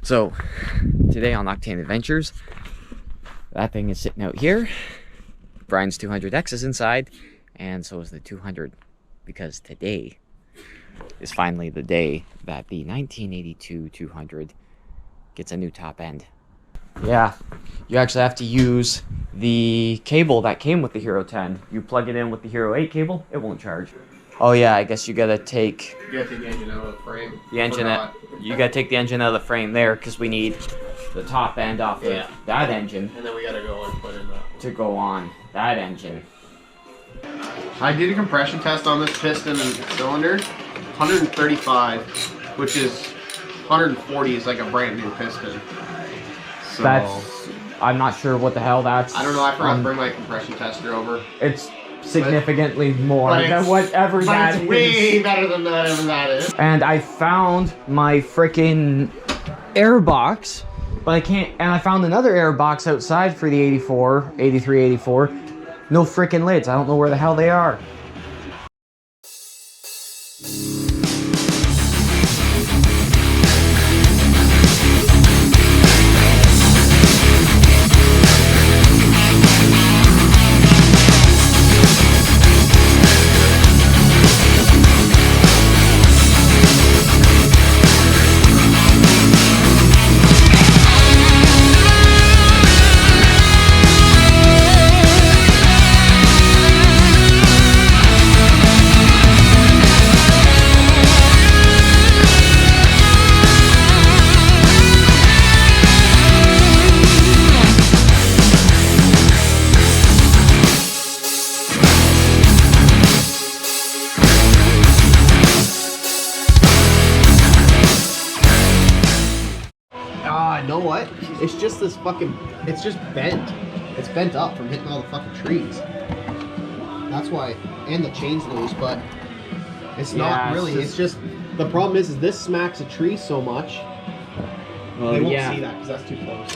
So today on Octane Adventures, that thing is sitting out here. Brian's 200X is inside, and so is the 200, because today is finally the day that the 1982 200 gets a new top end. Yeah, you actually have to use the cable that came with the Hero 10. You plug it in with the Hero 8 cable, it won't charge. Oh yeah, I guess you gotta take... You gotta take the engine out of the frame. You gotta take the engine out of the frame there, because we need the top end off of that engine. And then we gotta go and put in that. To go on that engine. I did a compression test on this piston and cylinder. 135, which is 140 is like a brand new piston. So, that's... I'm not sure what the hell that's... I don't know, I forgot to bring my compression tester over. It's significantly more than whatever that is. But it's way better than whatever that is. And I found my freaking air box, but I can't... And I found another air box outside for the 83, 84. No freaking lids. I don't know where the hell they are. You know what? It's just this fucking... It's just bent. It's bent up from hitting all the fucking trees. That's why. And the chain's loose, but... It's not really. It's just... The problem is this smacks a tree so much. Well, they won't see that because that's too close.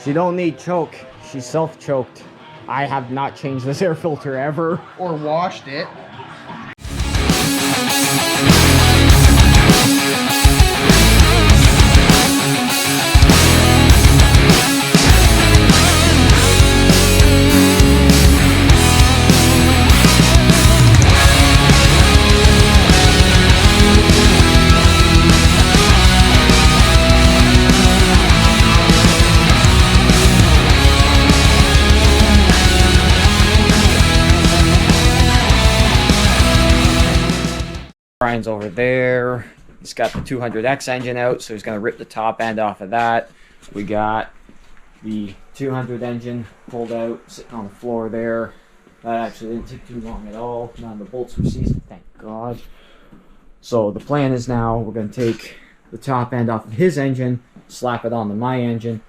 She don't need choke. She's self-choked. I have not changed this air filter ever. Or washed it. Brian's over there. He's got the 200X engine out, so he's going to rip the top end off of that. We got the 200 engine pulled out, sitting on the floor there. That actually didn't take too long at all. None of the bolts were seized, thank God. So the plan is now we're going to take the top end off of his engine, slap it onto my engine.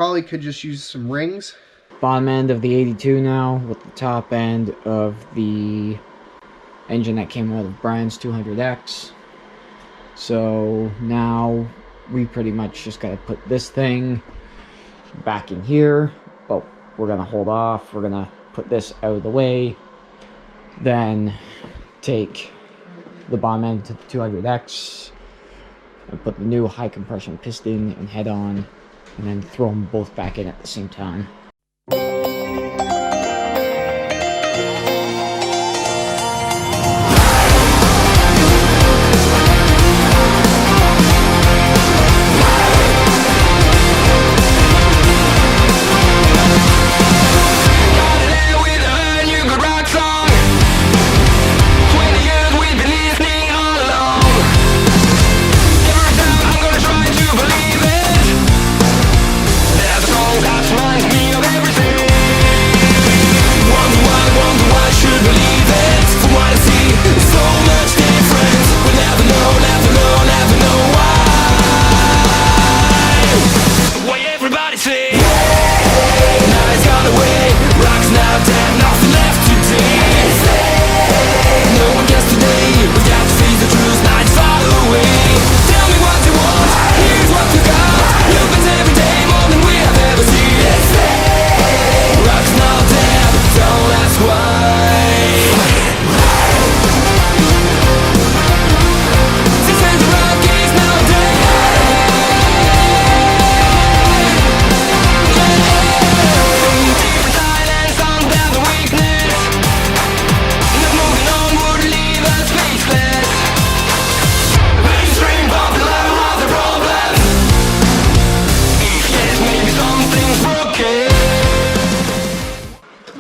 probably could just use some rings. Bottom end of the 82 now with the top end of the engine that came out of Brian's 200X. So now we pretty much just gotta put this thing back in here, but we're gonna hold off. We're gonna put this out of the way, then take the bottom end to the 200X and put the new high compression piston and head on, and then throw them both back in at the same time.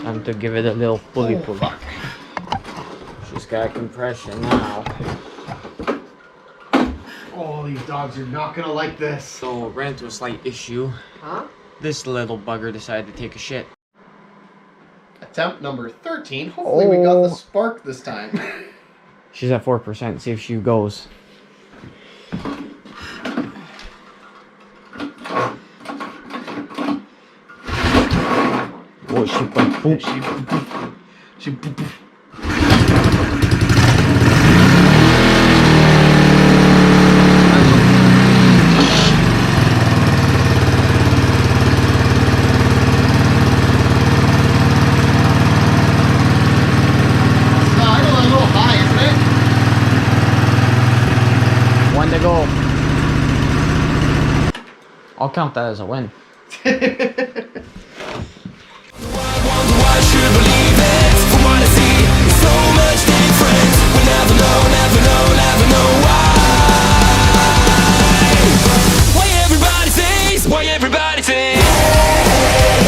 Time to give it a little pulley. She's got compression now. Oh, these dogs are not gonna like this. So ran into a slight issue. Huh? This little bugger decided to take a shit. Attempt number 13. Hopefully we got the spark this time. She's at 4%. See if she goes. Oh, she boom. She boom. One to go. I'll count that as a win. I should believe it. From what I see, so much difference. We'll never know, never know, never know why. Why everybody says, why everybody says.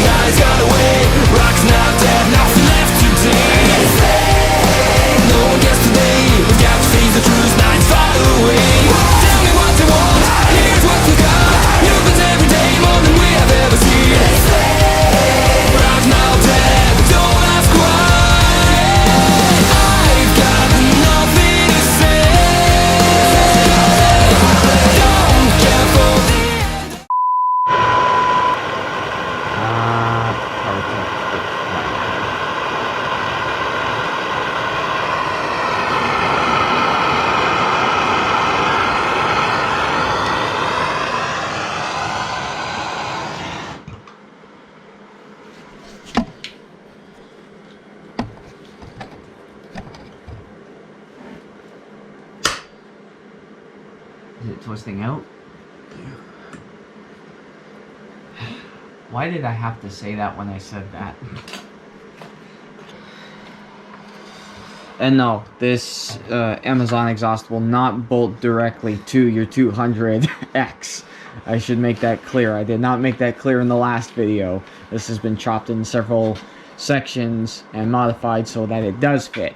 Nights got away, rocks now dead, nothing left to do. No one gets today, we got to face the truth, nights far away. Tell me what you want, here's what you got. You bet every day more than we have ever seen. Rocks now dead. Don't ask why. I've got nothing to say. Don't care for the end. Is it twisting out? Why did I have to say that when I said that? And no, this Amazon exhaust will not bolt directly to your 200X. I should make that clear. I did not make that clear in the last video. This has been chopped in several sections and modified so that it does fit.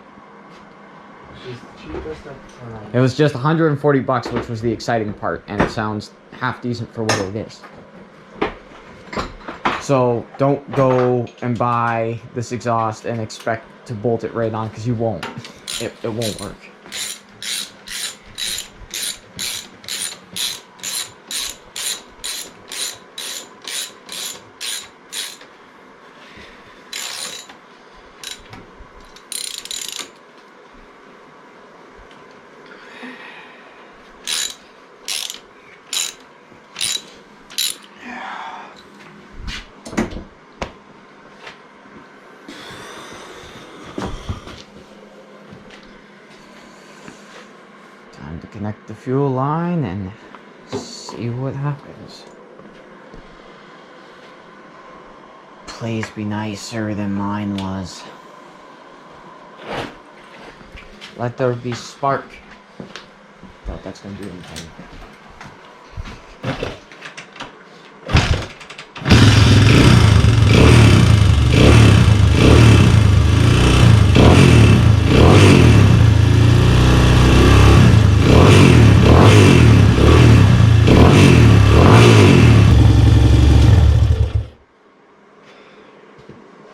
It was just 140 bucks, which was the exciting part, and it sounds half decent for what it is. So don't go and buy this exhaust and expect to bolt it right on, because you won't. It won't work. Connect the fuel line and see what happens. Please be nicer than mine was. Let there be spark. Doubt that's gonna do anything.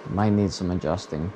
Might need some adjusting.